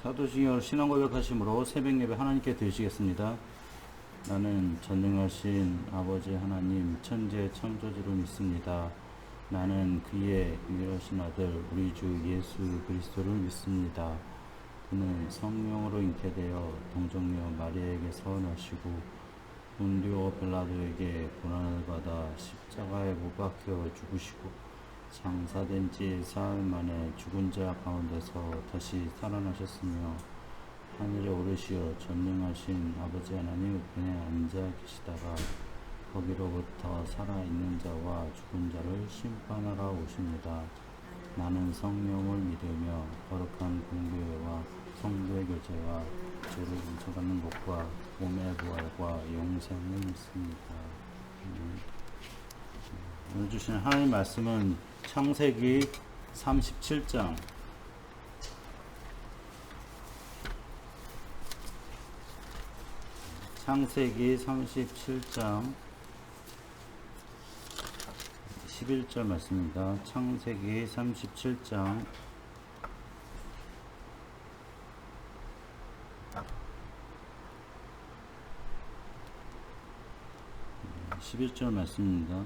사도신경 신앙 고백하심으로 새벽 예배 하나님께 드리시겠습니다. 나는 전능하신 아버지 하나님 천재 창조주를 믿습니다. 나는 그의 유일하신 아들 우리 주 예수 그리스도를 믿습니다. 그는 성령으로 잉태되어 동정녀 마리아에게서 나시고 본디오 빌라도에게 고난을 받아 십자가에 못 박혀 죽으시고 장사된 지 사흘 만에 죽은 자 가운데서 다시 살아나셨으며 하늘에 오르시어 전능하신 아버지 하나님 우편에 앉아 계시다가 거기로부터 살아있는 자와 죽은 자를 심판하러 오십니다. 나는 성령을 믿으며 거룩한 공교회와 성도의 교제와 죄를 용서받는 것과 몸의 부활과 영생을 믿습니다. 오늘 주신 하나님 말씀은 창세기 37장 창세기 37장 11절 말씀입니다. 창세기 37장 11절 말씀입니다.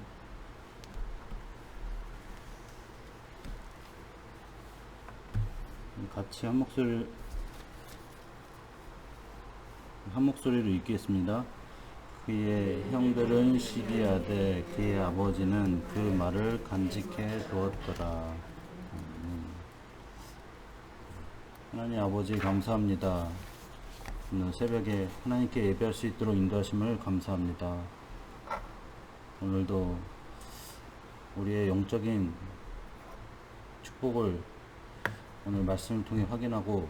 같이 한 목소리로 읽겠습니다. 그의 형들은 시기하되 그의 아버지는 그 말을 간직해 두었더라. 하나님 아버지 감사합니다. 오늘 새벽에 하나님께 예배할 수 있도록 인도하심을 감사합니다. 오늘도 우리의 영적인 축복을 오늘 말씀을 통해 확인하고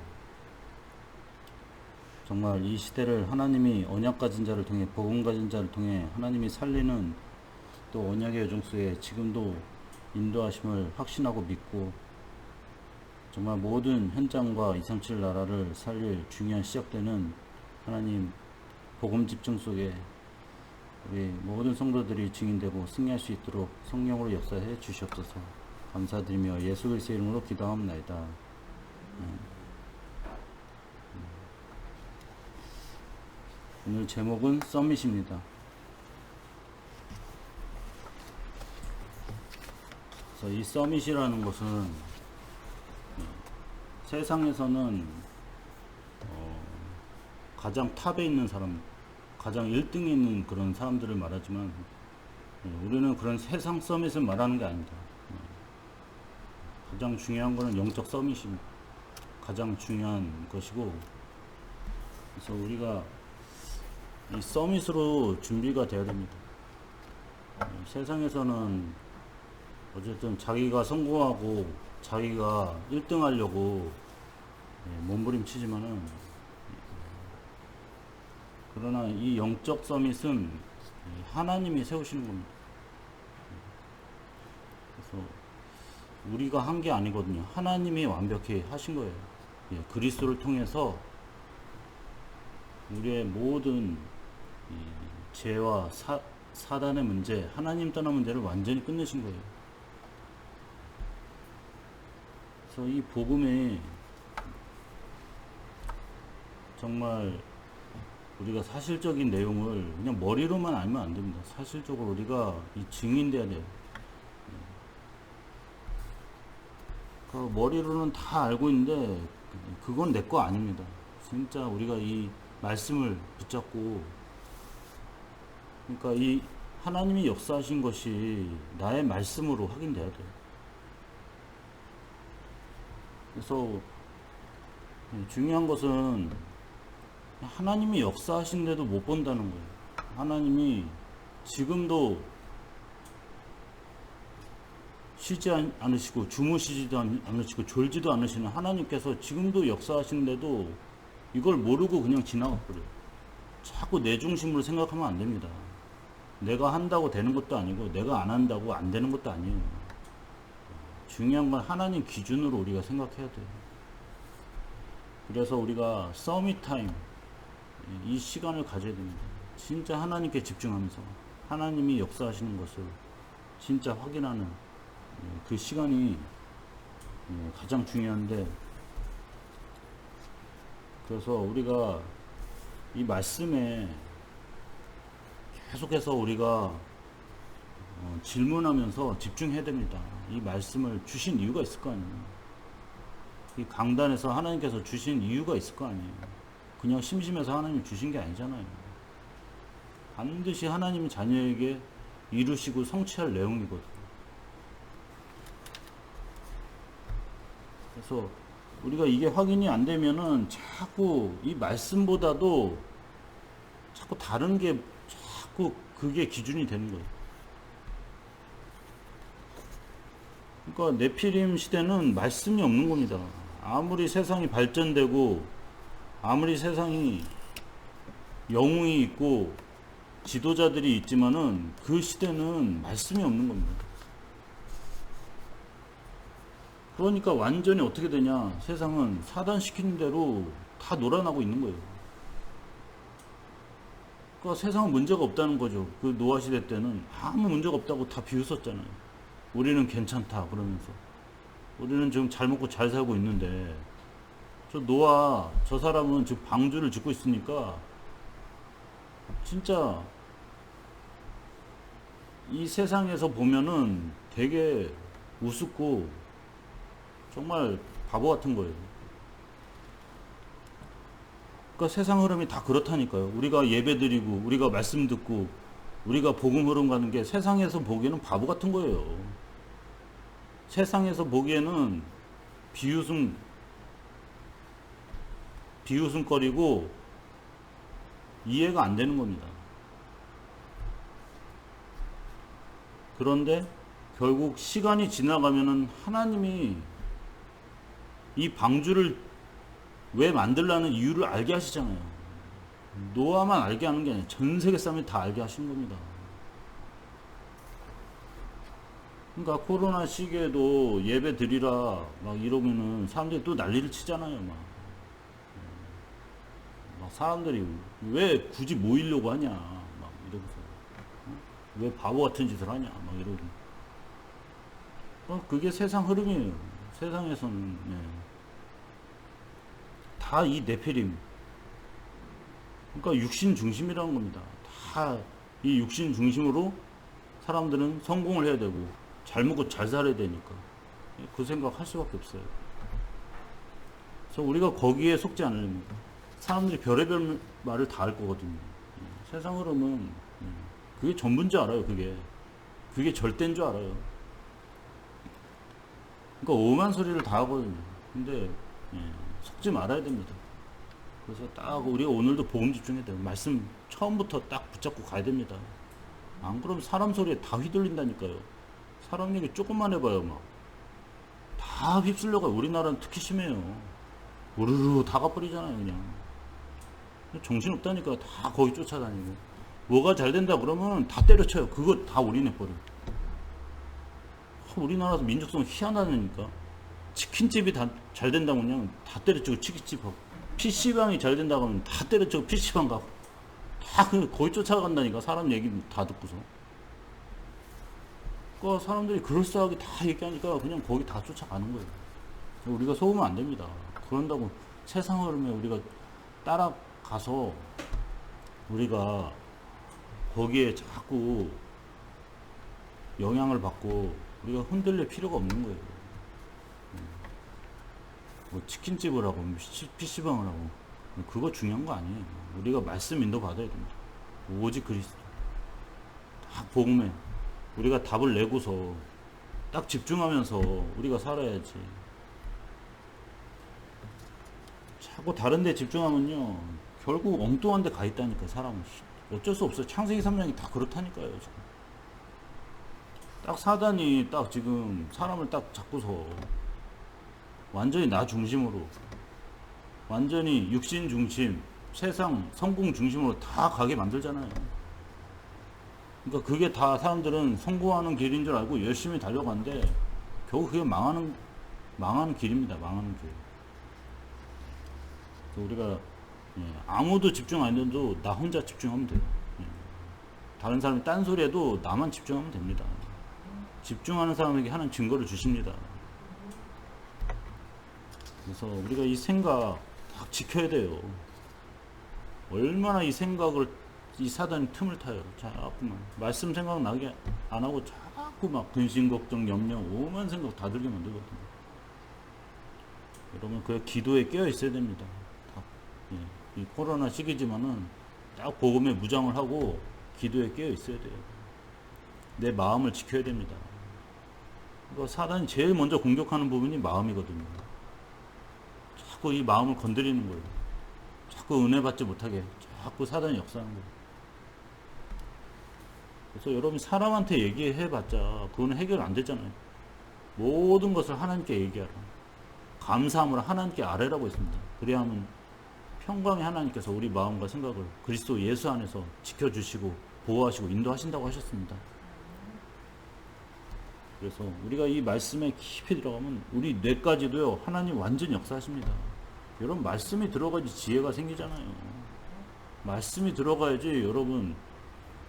정말 이 시대를 하나님이 언약 가진 자를 통해 복음 가진 자를 통해 하나님이 살리는 또 언약의 여정 속에 지금도 인도하심을 확신하고 믿고 정말 모든 현장과 237 나라를 살릴 중요한 시작되는 하나님 복음 집중 속에 우리 모든 성도들이 증인되고 승리할 수 있도록 성령으로 역사해 주시옵소서. 감사드리며 예수 그리스도의 이름으로 기도합나이다. 오늘 제목은 서밋입니다. 그래서 이 서밋이라는 것은 세상에서는 가장 탑에 있는 사람, 가장 1등에 있는 그런 사람들을 말하지만 우리는 그런 세상 서밋을 말하는 게 아닙니다. 가장 중요한 것은 영적 서밋입니다. 가장 중요한 것이고, 그래서 우리가 이 서밋으로 준비가 되어야 됩니다. 세상에서는 어쨌든 자기가 성공하고 자기가 1등 하려고 몸부림치지만은 그러나 이 영적 서밋은 하나님이 세우시는 겁니다. 그래서 우리가 한 게 아니거든요. 하나님이 완벽히 하신 거예요. 그리스도를 통해서 우리의 모든 죄와 사단의 문제, 하나님 떠난 문제를 완전히 끝내신 거예요. 그래서 이 복음에 정말 우리가 사실적인 내용을 그냥 머리로만 알면 안 됩니다. 사실적으로 우리가 이 증인돼야 돼요. 그 머리로는 다 알고 있는데 그건 내 거 아닙니다. 진짜 우리가 이 말씀을 붙잡고, 그러니까 이 하나님이 역사하신 것이 나의 말씀으로 확인돼야 돼요. 그래서 중요한 것은 하나님이 역사하신데도 못 본다는 거예요. 하나님이 지금도 쉬지 않으시고 주무시지도 않으시고 졸지도 않으시는 하나님께서 지금도 역사하시는데도 이걸 모르고 그냥 지나가 버려요. 자꾸 내 중심으로 생각하면 안 됩니다. 내가 한다고 되는 것도 아니고 내가 안 한다고 안 되는 것도 아니에요. 중요한 건 하나님 기준으로 우리가 생각해야 돼요. 그래서 우리가 서밋 타임, 이 시간을 가져야 됩니다. 진짜 하나님께 집중하면서 하나님이 역사하시는 것을 진짜 확인하는 그 시간이 가장 중요한데, 그래서 우리가 이 말씀에 계속해서 우리가 질문하면서 집중해야 됩니다. 이 말씀을 주신 이유가 있을 거 아니에요. 이 강단에서 하나님께서 주신 이유가 있을 거 아니에요. 그냥 심심해서 하나님이 주신 게 아니잖아요. 반드시 하나님이 자녀에게 이루시고 성취할 내용이거든요. 그래서 우리가 이게 확인이 안 되면은 자꾸 이 말씀보다도 자꾸 다른 게 자꾸 그게 기준이 되는 거예요. 그러니까 네피림 시대는 말씀이 없는 겁니다. 아무리 세상이 발전되고 아무리 세상이 영웅이 있고 지도자들이 있지만은 그 시대는 말씀이 없는 겁니다. 그러니까 완전히 어떻게 되냐, 세상은 사단 시키는 대로 다 놀아나고 있는 거예요. 그러니까 세상은 문제가 없다는 거죠. 그 노아 시대 때는 아무 문제가 없다고 다 비웃었잖아요. 우리는 괜찮다 그러면서. 우리는 지금 잘 먹고 잘 살고 있는데, 저 노아 저 사람은 지금 방주를 짓고 있으니까 진짜 이 세상에서 보면은 되게 우습고 정말 바보 같은 거예요. 그러니까 세상 흐름이 다 그렇다니까요. 우리가 예배 드리고 우리가 말씀 듣고 우리가 복음 흐름 가는 게 세상에서 보기에는 바보 같은 거예요. 세상에서 보기에는 비웃음거리고 이해가 안 되는 겁니다. 그런데 결국 시간이 지나가면은 하나님이 이 방주를 왜 만들라는 이유를 알게 하시잖아요. 노아만 알게 하는 게 아니라 전 세계 사람이 다 알게 하신 겁니다. 그러니까 코로나 시기에도 예배 드리라 막 이러면은 사람들이 또 난리를 치잖아요. 막 사람들이 왜 굳이 모이려고 하냐 막 이러면서 왜 바보 같은 짓을 하냐 막 이러고. 그게 세상 흐름이에요. 세상에서는 다 이 네피림, 그러니까 육신 중심이라는 겁니다. 다 이 육신 중심으로 사람들은 성공을 해야 되고 잘 먹고 잘 살아야 되니까 그 생각 할 수밖에 없어요. 그래서 우리가 거기에 속지 않으려면 사람들이 별의별 말을 다 할 거거든요. 세상 흐름은 그게 전부인 줄 알아요. 그게 절대인 줄 알아요. 그러니까 오만 소리를 다 하거든요. 근데 속지 말아야 됩니다. 그래서 딱 우리가 오늘도 복음 집중해야 돼요. 말씀 처음부터 딱 붙잡고 가야 됩니다. 안 그러면 사람 소리에 다 휘둘린다니까요. 사람 얘기 조금만 해봐요. 막 다 휩쓸려가. 우리나라는 특히 심해요. 우르르 다 가버리잖아요. 그냥 정신없다니까. 다 거기 쫓아다니고 뭐가 잘 된다 그러면 다 때려쳐요. 그거 다 올인해버려. 우리나라에서 민족성 희한하다니까. 치킨집이 다 잘 된다고 그냥 다 때려치고 치킨집하고, PC방이 잘 된다고 하면 다 때려치고 PC방 가고, 다 거기 쫓아간다니까. 사람 얘기 다 듣고서. 그러니까 사람들이 그럴싸하게 다 얘기하니까 그냥 거기 다 쫓아가는 거예요. 우리가 속으면 안 됩니다. 그런다고 세상 흐름에 우리가 따라가서 우리가 거기에 자꾸 영향을 받고 우리가 흔들릴 필요가 없는 거예요. 뭐 치킨집을 하고 PC방을 하고 그거 중요한 거 아니에요. 우리가 말씀 인도 받아야 됩니다. 오직 그리스도. 딱 복음에 우리가 답을 내고서 딱 집중하면서 우리가 살아야지. 자꾸 다른 데 집중하면요 결국 엉뚱한 데 가 있다니까. 사람은 어쩔 수 없어요. 창세기 3장이 다 그렇다니까요. 지금. 딱 사단이 딱 지금 사람을 딱 잡고서 완전히 나 중심으로, 완전히 육신 중심, 세상 성공 중심으로 다 가게 만들잖아요. 그러니까 그게 다 사람들은 성공하는 길인 줄 알고 열심히 달려가는데 결국 그게 망하는 길입니다. 망하는 길. 우리가 아무도 집중 안 해도 나 혼자 집중하면 돼요. 다른 사람이 딴소리 해도 나만 집중하면 됩니다. 집중하는 사람에게 하나님 증거를 주십니다. 그래서 우리가 이 생각 다 지켜야 돼요. 얼마나 이 생각을, 이 사단이 틈을 타요. 자꾸만 말씀 생각나게 안 하고 자꾸 막 근심 걱정 염려 오만 생각 다 들게 만들거든요. 여러분 그 기도에 깨어 있어야 됩니다. 다, 예. 이 코로나 시기지만은 딱 복음에 무장을 하고 기도에 깨어 있어야 돼요. 내 마음을 지켜야 됩니다. 그러니까 사단이 제일 먼저 공격하는 부분이 마음이거든요. 자꾸 이 마음을 건드리는 거예요. 자꾸 은혜 받지 못하게 자꾸 사단이 역사하는 거예요. 그래서 여러분 사람한테 얘기해봤자 그거는 해결 안 되잖아요. 모든 것을 하나님께 얘기하라. 감사함으로 하나님께 아뢰라고 했습니다. 그래야만 평강의 하나님께서 우리 마음과 생각을 그리스도 예수 안에서 지켜주시고 보호하시고 인도하신다고 하셨습니다. 그래서 우리가 이 말씀에 깊이 들어가면 우리 뇌까지도요 하나님 완전 역사하십니다. 여러분 말씀이 들어가야지 지혜가 생기잖아요. 말씀이 들어가야지 여러분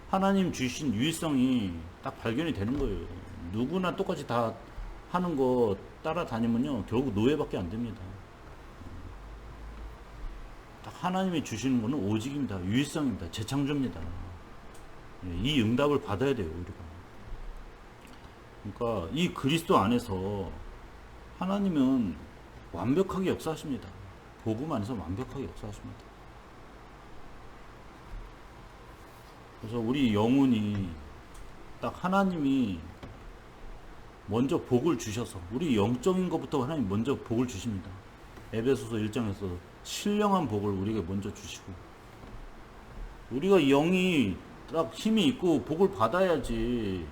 하나님 주신 유일성이 딱 발견이 되는 거예요. 누구나 똑같이 다 하는 거 따라다니면요 결국 노예밖에 안 됩니다. 딱 하나님이 주시는 거는 오직입니다. 유일성입니다. 재창조입니다. 이 응답을 받아야 돼요 우리가. 그러니까 이 그리스도 안에서 하나님은 완벽하게 역사하십니다. 복음 안에서 완벽하게 역사하십니다. 그래서 우리 영혼이 딱 하나님이 먼저 복을 주셔서 우리 영적인 것부터 하나님 먼저 복을 주십니다. 에베소서 1장에서 신령한 복을 우리에게 먼저 주시고 우리가 영이 딱 힘이 있고 복을 받아야지.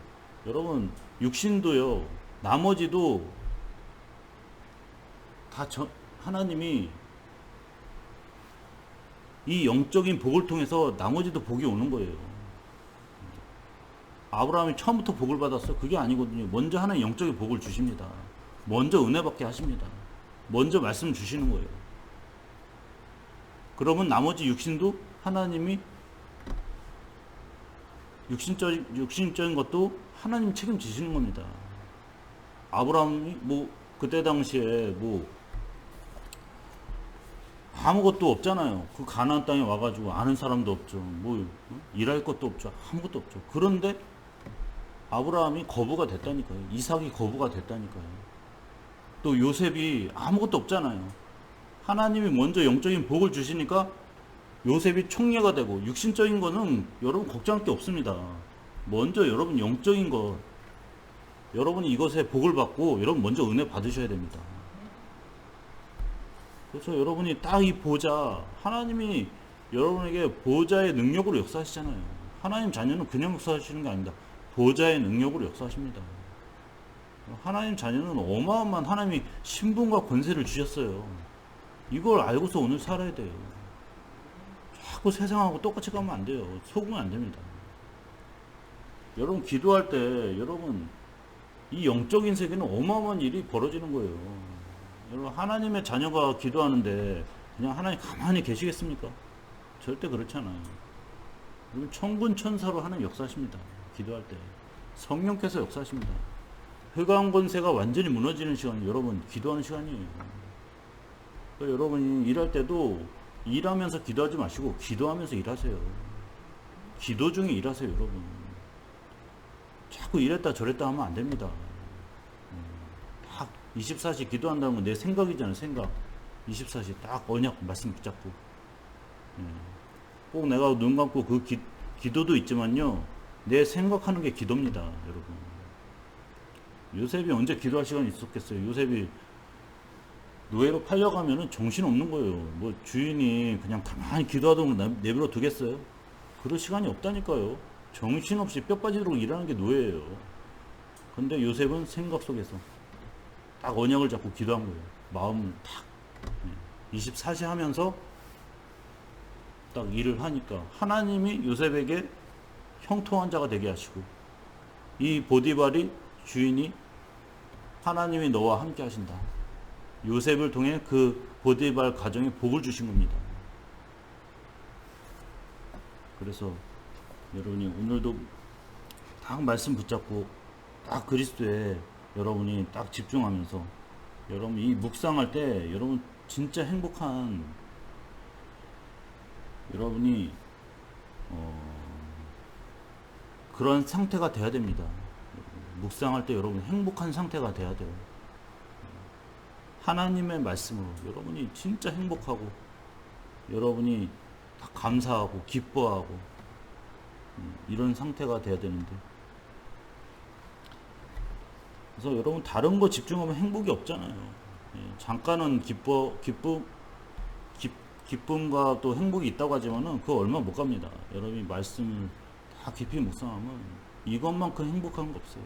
여러분 육신도요 나머지도 다 하나님이 이 영적인 복을 통해서 나머지도 복이 오는 거예요. 아브라함이 처음부터 복을 받았어? 그게 아니거든요. 먼저 하나님 영적인 복을 주십니다. 먼저 은혜 받게 하십니다. 먼저 말씀 주시는 거예요. 그러면 나머지 육신도 하나님이 육신적인 것도 하나님 책임지시는 겁니다. 아브라함이 뭐 그때 당시에 뭐 아무것도 없잖아요. 그 가나안 땅에 와가지고 아는 사람도 없죠. 뭐 일할 것도 없죠. 아무것도 없죠. 그런데 아브라함이 거부가 됐다니까요. 이삭이 거부가 됐다니까요. 또 요셉이 아무것도 없잖아요. 하나님이 먼저 영적인 복을 주시니까 요셉이 총리가 되고 육신적인 거는 여러분 걱정할 게 없습니다. 먼저 여러분 영적인 것 여러분이 이것에 복을 받고 여러분 먼저 은혜 받으셔야 됩니다. 그래서 여러분이 딱 이 보좌 하나님이 여러분에게 보좌의 능력으로 역사하시잖아요. 하나님 자녀는 그냥 역사하시는 게 아닙니다. 보좌의 능력으로 역사하십니다. 하나님 자녀는 어마어마한 하나님이 신분과 권세를 주셨어요. 이걸 알고서 오늘 살아야 돼요. 자꾸 세상하고 똑같이 가면 안 돼요. 속으면 안 됩니다. 여러분 기도할 때 여러분 이 영적인 세계는 어마어마한 일이 벌어지는 거예요. 여러분 하나님의 자녀가 기도하는데 그냥 하나님 가만히 계시겠습니까? 절대 그렇지 않아요. 여러분 천군 천사로 하나님 역사하십니다. 기도할 때 성령께서 역사하십니다. 흑암 권세가 완전히 무너지는 시간이 여러분 기도하는 시간이에요. 그러니까 여러분이 일할 때도 일하면서 기도하지 마시고 기도하면서 일하세요. 기도 중에 일하세요 여러분. 자꾸 이랬다 저랬다 하면 안 됩니다. 딱 24시 기도한다는 건 내 생각이잖아요. 생각 24시 딱 언약 말씀 붙잡고 꼭 내가 눈 감고 그 기도도 있지만요 내 생각하는 게 기도입니다 여러분. 요셉이 언제 기도할 시간이 있었겠어요. 요셉이 노예로 팔려가면은 정신없는 거예요. 뭐 주인이 그냥 가만히 기도하던 걸 내버려 두겠어요? 그럴 시간이 없다니까요. 정신없이 뼈 빠지도록 일하는 게 노예예요. 근데 요셉은 생각 속에서 딱 언약을 잡고 기도한 거예요. 마음을 탁 24시 하면서 딱 일을 하니까 하나님이 요셉에게 형통한 자가 되게 하시고 이 보디발이 주인이 하나님이 너와 함께 하신다. 요셉을 통해 그 보디발 가정에 복을 주신 겁니다. 그래서 여러분이 오늘도 딱 말씀 붙잡고 딱 그리스도에 여러분이 딱 집중하면서 여러분 이 묵상할 때 여러분 진짜 행복한 여러분이 그런 상태가 돼야 됩니다. 묵상할 때 여러분 행복한 상태가 돼야 돼요. 하나님의 말씀으로 여러분이 진짜 행복하고 여러분이 다 감사하고 기뻐하고 이런 상태가 돼야 되는데, 그래서 여러분 다른 거 집중하면 행복이 없잖아요. 잠깐은 기쁨과 또 행복이 있다고 하지만은 그거 얼마 못 갑니다. 여러분이 말씀을 다 깊이 묵상하면 이것만큼 행복한 거 없어요.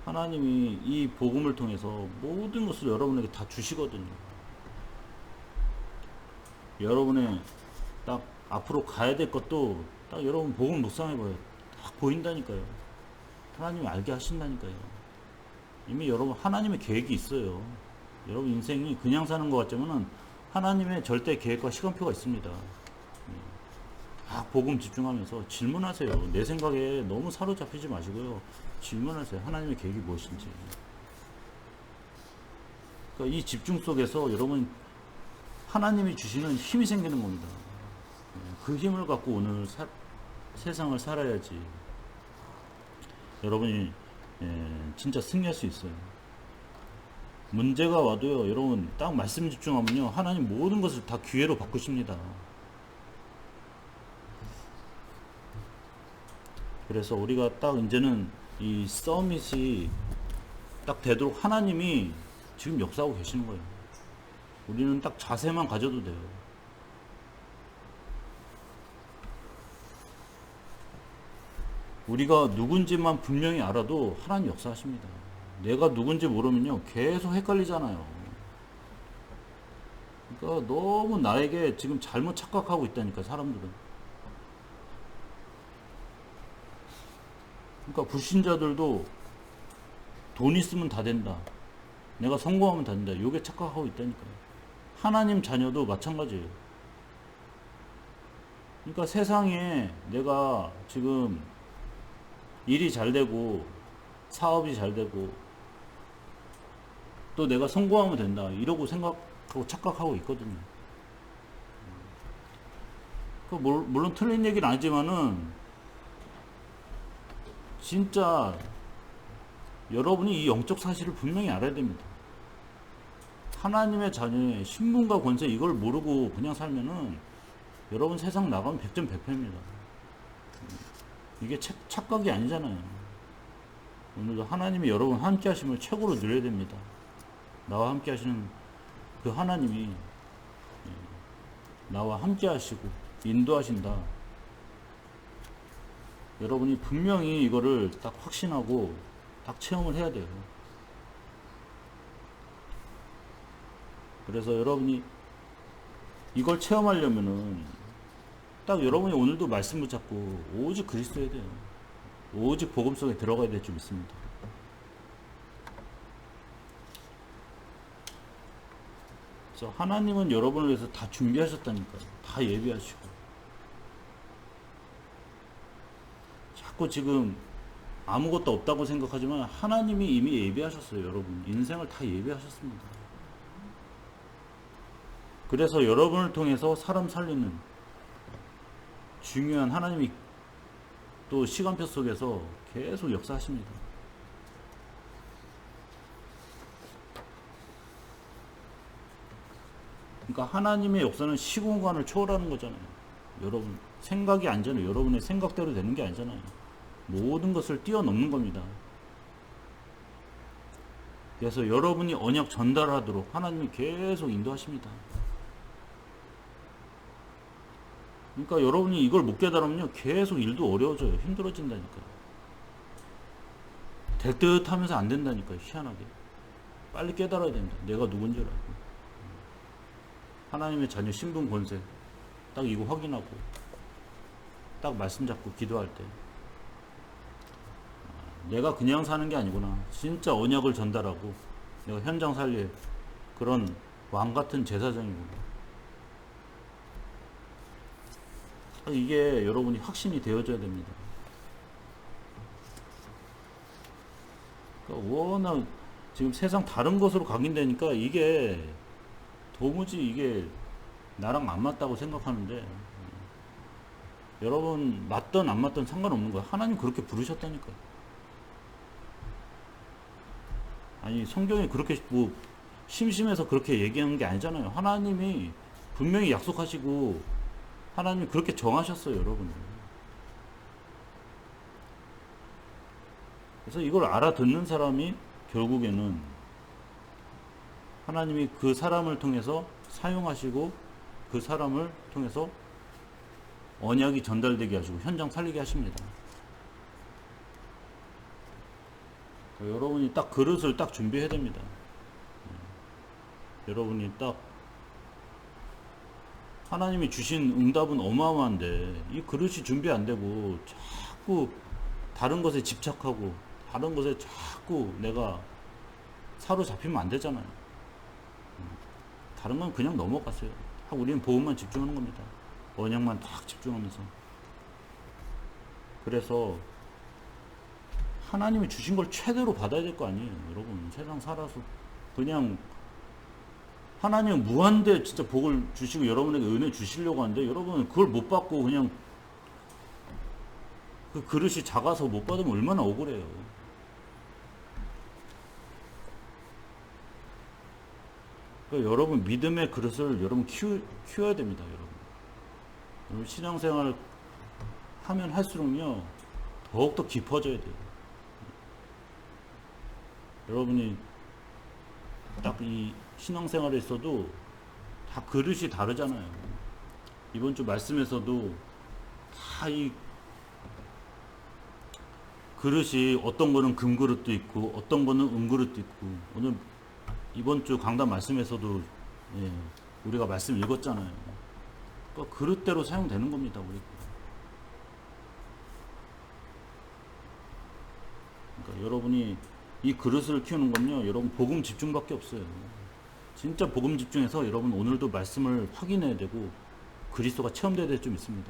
하나님이 이 복음을 통해서 모든 것을 여러분에게 다 주시거든요. 여러분의 딱 앞으로 가야 될 것도 딱 여러분 복음 묵상해봐요. 딱 보인다니까요. 하나님이 알게 하신다니까요. 이미 여러분 하나님의 계획이 있어요. 여러분 인생이 그냥 사는 것 같지만은 하나님의 절대 계획과 시간표가 있습니다. 다 복음 집중하면서 질문하세요. 내 생각에 너무 사로잡히지 마시고요. 질문하세요. 하나님의 계획이 무엇인지. 그러니까 이 집중 속에서 여러분 하나님이 주시는 힘이 생기는 겁니다. 그 힘을 갖고 오늘 세상을 살아야지 여러분이 진짜 승리할 수 있어요. 문제가 와도요, 여러분 딱 말씀 집중하면요, 하나님 모든 것을 다 기회로 바꾸십니다. 그래서 우리가 딱 이제는 이 서밋이 딱 되도록 하나님이 지금 역사하고 계시는 거예요. 우리는 딱 자세만 가져도 돼요. 우리가 누군지만 분명히 알아도 하나님 역사하십니다. 내가 누군지 모르면요 계속 헷갈리잖아요. 그러니까 너무 나에게 지금 잘못 착각하고 있다니까 사람들은. 그러니까 불신자들도 돈 있으면 다 된다, 내가 성공하면 다 된다, 요게 착각하고 있다니까요. 하나님 자녀도 마찬가지예요. 그러니까 세상에 내가 지금 일이 잘 되고 사업이 잘 되고 또 내가 성공하면 된다 이러고 생각하고 착각하고 있거든요. 물론 틀린 얘기는 아니지만은 진짜 여러분이 이 영적 사실을 분명히 알아야 됩니다. 하나님의 자녀의 신분과 권세 이걸 모르고 그냥 살면은 여러분 세상 나가면 100점 100패입니다. 이게 착각이 아니잖아요. 오늘도 하나님이 여러분 함께 하심을 최고로 누려야 됩니다. 나와 함께 하시는 그 하나님이 나와 함께 하시고 인도하신다. 여러분이 분명히 이거를 딱 확신하고 딱 체험을 해야 돼요. 그래서 여러분이 이걸 체험하려면은 딱 여러분이 오늘도 말씀 붙잡고 오직 그리스도에 돼요. 오직 복음 속에 들어가야 될 줄 믿습니다. 그래서 하나님은 여러분을 위해서 다 준비하셨다니까요. 다 예비하시고. 자꾸 지금 아무것도 없다고 생각하지만 하나님이 이미 예비하셨어요. 여러분 인생을 다 예비하셨습니다. 그래서 여러분을 통해서 사람 살리는 중요한 하나님이 또 시간표 속에서 계속 역사하십니다. 그러니까 하나님의 역사는 시공간을 초월하는 거잖아요. 여러분 생각이 아니잖아요. 여러분의 생각대로 되는 게 아니잖아요. 모든 것을 뛰어넘는 겁니다. 그래서 여러분이 언약 전달하도록 하나님이 계속 인도하십니다. 그러니까 여러분이 이걸 못 깨달으면요 계속 일도 어려워져요. 힘들어진다니까요. 될 듯 하면서 안 된다니까요. 희한하게 빨리 깨달아야 됩니다. 내가 누군지 알고 하나님의 자녀 신분 권세 딱 이거 확인하고 딱 말씀 잡고 기도할 때 내가 그냥 사는 게 아니구나, 진짜 언약을 전달하고 내가 현장 살릴 그런 왕같은 제사장이구나. 이게 여러분이 확신이 되어져야 됩니다. 그러니까 워낙 지금 세상 다른 것으로 각인되니까 이게 도무지 이게 나랑 안 맞다고 생각하는데, 여러분 맞든 안 맞든 상관없는 거야. 하나님 그렇게 부르셨다니까요. 아니 성경이 그렇게 뭐 심심해서 그렇게 얘기하는 게 아니잖아요. 하나님이 분명히 약속하시고 하나님이 그렇게 정하셨어요, 여러분. 그래서 이걸 알아듣는 사람이 결국에는 하나님이 그 사람을 통해서 사용하시고 그 사람을 통해서 언약이 전달되게 하시고 현장 살리게 하십니다. 여러분이 딱 그릇을 딱 준비해야 됩니다. 여러분이 딱 하나님이 주신 응답은 어마어마한데 이 그릇이 준비 안 되고 자꾸 다른 것에 집착하고 다른 것에 자꾸 내가 사로잡히면 안 되잖아요. 다른 건 그냥 넘어갔어요. 우리는 복음만 집중하는 겁니다. 언약만 딱 집중하면서. 그래서 하나님이 주신 걸 최대로 받아야 될 거 아니에요. 여러분 세상 살아서 그냥 하나님은 무한대 진짜 복을 주시고 여러분에게 은혜 주시려고 하는데 여러분은 그걸 못 받고 그냥 그 그릇이 작아서 못 받으면 얼마나 억울해요. 그러니까 여러분 믿음의 그릇을 여러분 키워야 됩니다. 여러분 신앙생활을 하면 할수록요 더욱더 깊어져야 돼요. 여러분이 딱 이 신앙생활에 있어도 다 그릇이 다르잖아요. 이번 주 말씀에서도 다 이 그릇이 어떤 거는 금그릇도 있고 어떤 거는 은그릇도 있고 오늘 이번 주 강단 말씀에서도 우리가 말씀 읽었잖아요. 그러니까 그릇대로 사용되는 겁니다. 그러니까 여러분이 이 그릇을 키우는 건요 여러분 복음 집중밖에 없어요. 진짜 복음 집중해서 여러분 오늘도 말씀을 확인해야 되고 그리스도가 체험돼야 될 좀 있습니다.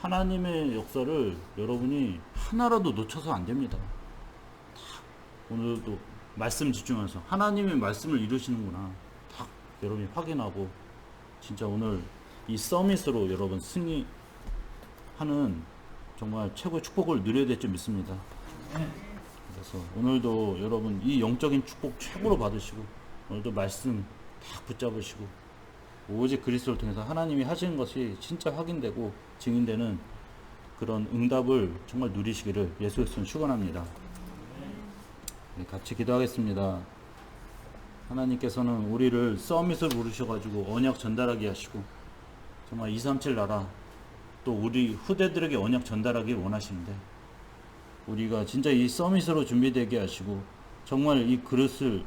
하나님의 역사를 여러분이 하나라도 놓쳐서 안 됩니다. 오늘도 말씀 집중해서 하나님의 말씀을 이루시는구나 딱 여러분이 확인하고 진짜 오늘 이 서밋으로 여러분 승리하는 정말 최고의 축복을 누려야 될 줄 믿습니다. 그래서 오늘도 여러분 이 영적인 축복 최고로 받으시고 오늘도 말씀 딱 붙잡으시고 오직 그리스도를 통해서 하나님이 하시는 것이 진짜 확인되고 증인되는 그런 응답을 정말 누리시기를 예수 그리스도는 축원합니다. 같이 기도하겠습니다. 하나님께서는 우리를 서밋을 부르셔가지고 언약 전달하게 하시고 정말 237 나라 또 우리 후대들에게 언약 전달하길 원하시는데 우리가 진짜 이 서밋으로 준비되게 하시고 정말 이 그릇을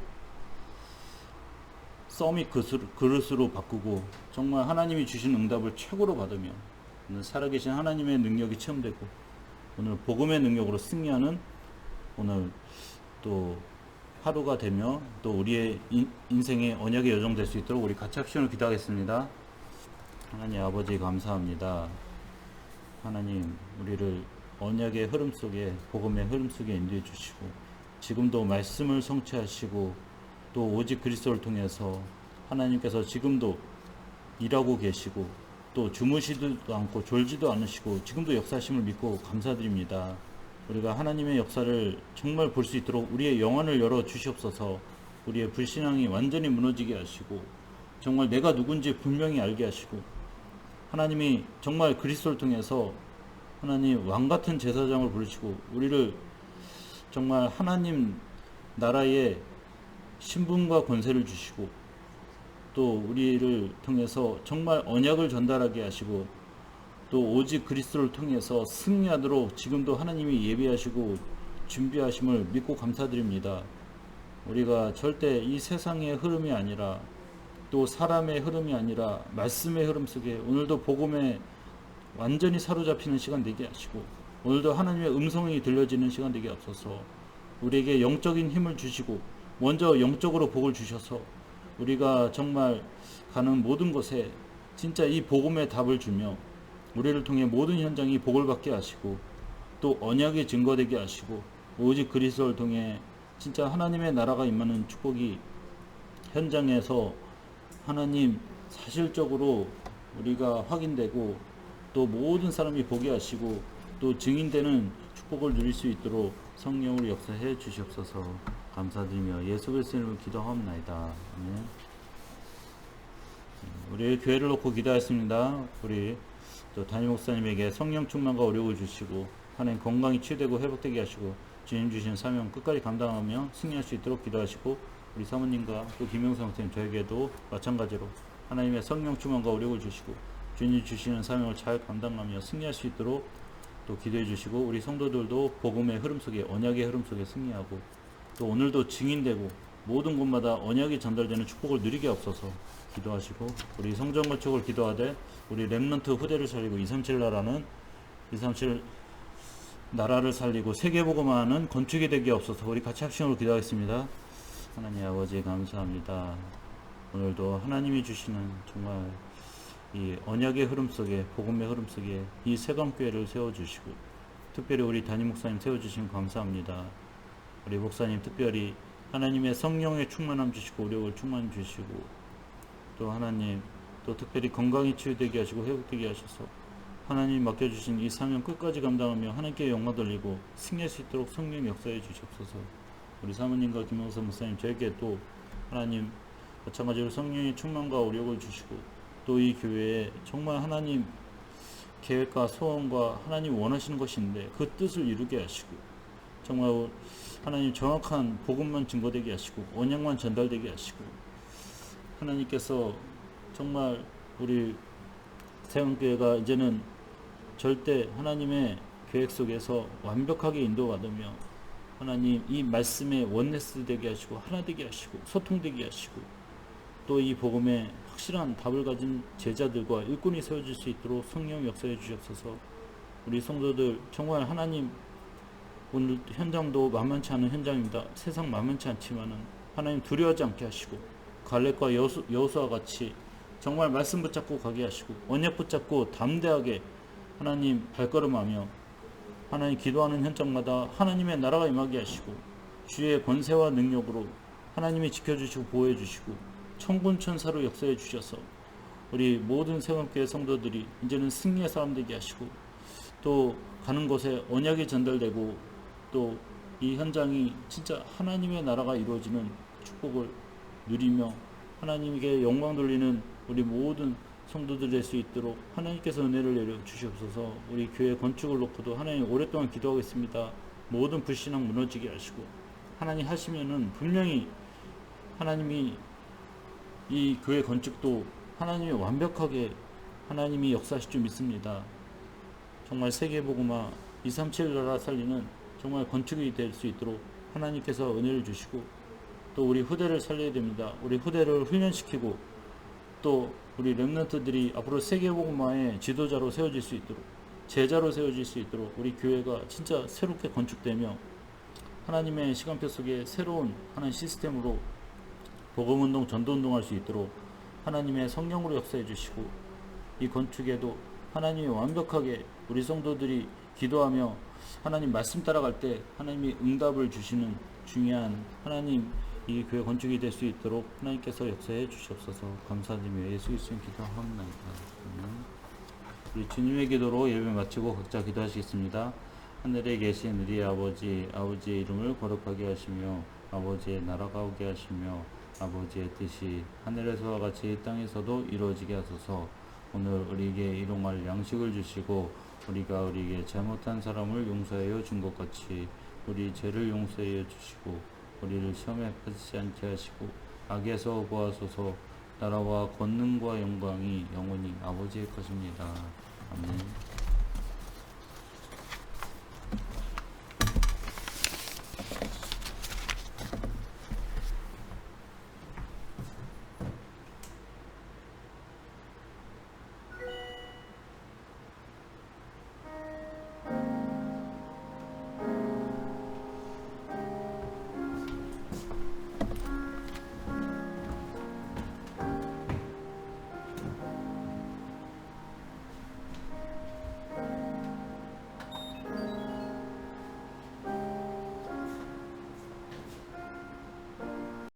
서밋 그릇으로 바꾸고 정말 하나님이 주신 응답을 최고로 받으며 오늘 살아계신 하나님의 능력이 체험되고 오늘 복음의 능력으로 승리하는 오늘 또 하루가 되며 또 우리의 인생의 언약의 여정 될 수 있도록 우리 같이 합심을 기도하겠습니다. 하나님 아버지 감사합니다. 하나님 우리를 언약의 흐름 속에 복음의 흐름 속에 인도해 주시고 지금도 말씀을 성취하시고 또 오직 그리스도를 통해서 하나님께서 지금도 일하고 계시고 또 주무시지도 않고 졸지도 않으시고 지금도 역사하심을 믿고 감사드립니다. 우리가 하나님의 역사를 정말 볼 수 있도록 우리의 영안을 열어 주시옵소서. 우리의 불신앙이 완전히 무너지게 하시고 정말 내가 누군지 분명히 알게 하시고 하나님이 정말 그리스도를 통해서 하나님 왕같은 제사장을 부르시고 우리를 정말 하나님 나라의 신분과 권세를 주시고 또 우리를 통해서 정말 언약을 전달하게 하시고 또 오직 그리스도를 통해서 승리하도록 지금도 하나님이 예비하시고 준비하심을 믿고 감사드립니다. 우리가 절대 이 세상의 흐름이 아니라 또 사람의 흐름이 아니라 말씀의 흐름 속에 오늘도 복음에 완전히 사로잡히는 시간 되게 하시고 오늘도 하나님의 음성이 들려지는 시간 되게 앞서서 우리에게 영적인 힘을 주시고 먼저 영적으로 복을 주셔서 우리가 정말 가는 모든 것에 진짜 이 복음의 답을 주며 우리를 통해 모든 현장이 복을 받게 하시고 또 언약이 증거되게 하시고 오직 그리스도를 통해 진짜 하나님의 나라가 임하는 축복이 현장에서 하나님 사실적으로 우리가 확인되고 또 모든 사람이 보게 하시고 또 증인되는 축복을 누릴 수 있도록 성령으로 역사해 주시옵소서. 감사드리며 예수 그리스도의 이름으로 기도하옵나이다. 아멘. 우리 교회를 놓고 기도하였습니다. 우리 또 담임 목사님에게 성령 충만과 오력을 주시고 하나님 건강이 치유되고 회복되게 하시고 주님 주신 사명 끝까지 감당하며 승리할 수 있도록 기도하시고 우리 사모님과 또 김영선 목사님 저에게도 마찬가지로 하나님의 성령 충만과 오력을 주시고 주님 주시는 사명을 잘 감당하며 승리할 수 있도록 또 기도해 주시고 우리 성도들도 복음의 흐름 속에 언약의 흐름 속에 승리하고 또 오늘도 증인되고 모든 곳마다 언약이 전달되는 축복을 누리게 없어서 기도하시고 우리 성전 건축을 기도하되 우리 렘넌트 후대를 살리고 237 나라는 237 나라를 살리고 세계복음화하는 건축이 되게 없어서 우리 같이 합심으로 기도하겠습니다. 하나님 아버지 감사합니다. 오늘도 하나님이 주시는 정말 이 언약의 흐름 속에 복음의 흐름 속에 이 세감교회를 세워주시고 특별히 우리 담임 목사님 세워주신 감사합니다. 우리 목사님 특별히 하나님의 성령의 충만함 주시고 오력을 충만 주시고 또 하나님 또 특별히 건강이 치유되게 하시고 회복되게 하셔서 하나님 맡겨주신 이 사명 끝까지 감당하며 하나님께 영광 돌리고 승리할 수 있도록 성령 역사해 주시옵소서. 우리 사모님과 김영선 목사님 저에게 또 하나님 마찬가지로 성령의 충만과 오력을 주시고 또 이 교회에 정말 하나님 계획과 소원과 하나님 원하시는 것인데 그 뜻을 이루게 하시고 정말 하나님 정확한 복음만 증거되게 하시고 언약만 전달되게 하시고 하나님께서 정말 우리 세원교회가 이제는 절대 하나님의 계획 속에서 완벽하게 인도받으며 하나님 이 말씀에 원네스 되게 하시고 하나 되게 하시고 소통되게 하시고 또 이 복음에 확실한 답을 가진 제자들과 일꾼이 세워질 수 있도록 성령 역사해 주시옵소서. 우리 성도들 정말 하나님 오늘 현장도 만만치 않은 현장입니다. 세상 만만치 않지만은 하나님 두려워하지 않게 하시고 갈렙과 여호수아와 같이 정말 말씀 붙잡고 가게 하시고 언약 붙잡고 담대하게 하나님 발걸음하며 하나님 기도하는 현장마다 하나님의 나라가 임하게 하시고 주의 권세와 능력으로 하나님이 지켜주시고 보호해 주시고 천군 천사로 역사해 주셔서 우리 모든 세원교회 성도들이 이제는 승리의 사람 되게 하시고 또 가는 곳에 언약이 전달되고 또 이 현장이 진짜 하나님의 나라가 이루어지는 축복을 누리며 하나님께 영광 돌리는 우리 모든 성도들 될 수 있도록 하나님께서 은혜를 내려 주시옵소서. 우리 교회 건축을 놓고도 하나님 오랫동안 기도하겠습니다. 모든 불신앙 무너지게 하시고 하나님 하시면은 분명히 하나님이 이 교회 건축도 하나님이 완벽하게 하나님이 역사하실 줄 믿습니다. 정말 세계복음화 237 나라 살리는 정말 건축이 될 수 있도록 하나님께서 은혜를 주시고 또 우리 후대를 살려야 됩니다. 우리 후대를 훈련시키고 또 우리 렘넌트들이 앞으로 세계복음화의 지도자로 세워질 수 있도록 제자로 세워질 수 있도록 우리 교회가 진짜 새롭게 건축되며 하나님의 시간표 속에 새로운 하나님 시스템으로 복음운동 전도운동 할 수 있도록 하나님의 성령으로 역사해 주시고 이 건축에도 하나님이 완벽하게 우리 성도들이 기도하며 하나님 말씀 따라갈 때 하나님이 응답을 주시는 중요한 하나님 이 교회 건축이 될 수 있도록 하나님께서 역사해 주시옵소서. 감사드리며 예수 그리스도의 기도합나이다. 우리 주님의 기도로 예배 마치고 각자 기도하시겠습니다. 하늘에 계신 우리 아버지, 아버지의 이름을 거룩하게 하시며 아버지의 나라가 오게 하시며 아버지의 뜻이 하늘에서와 같이 땅에서도 이루어지게 하소서. 오늘 우리에게 일용할 양식을 주시고 우리가 우리에게 잘못한 사람을 용서하여 준 것 같이 우리 죄를 용서하여 주시고 우리를 시험에 빠지지 않게 하시고 악에서 구하소서. 나라와 권능과 영광이 영원히 아버지의 것입니다. 아멘.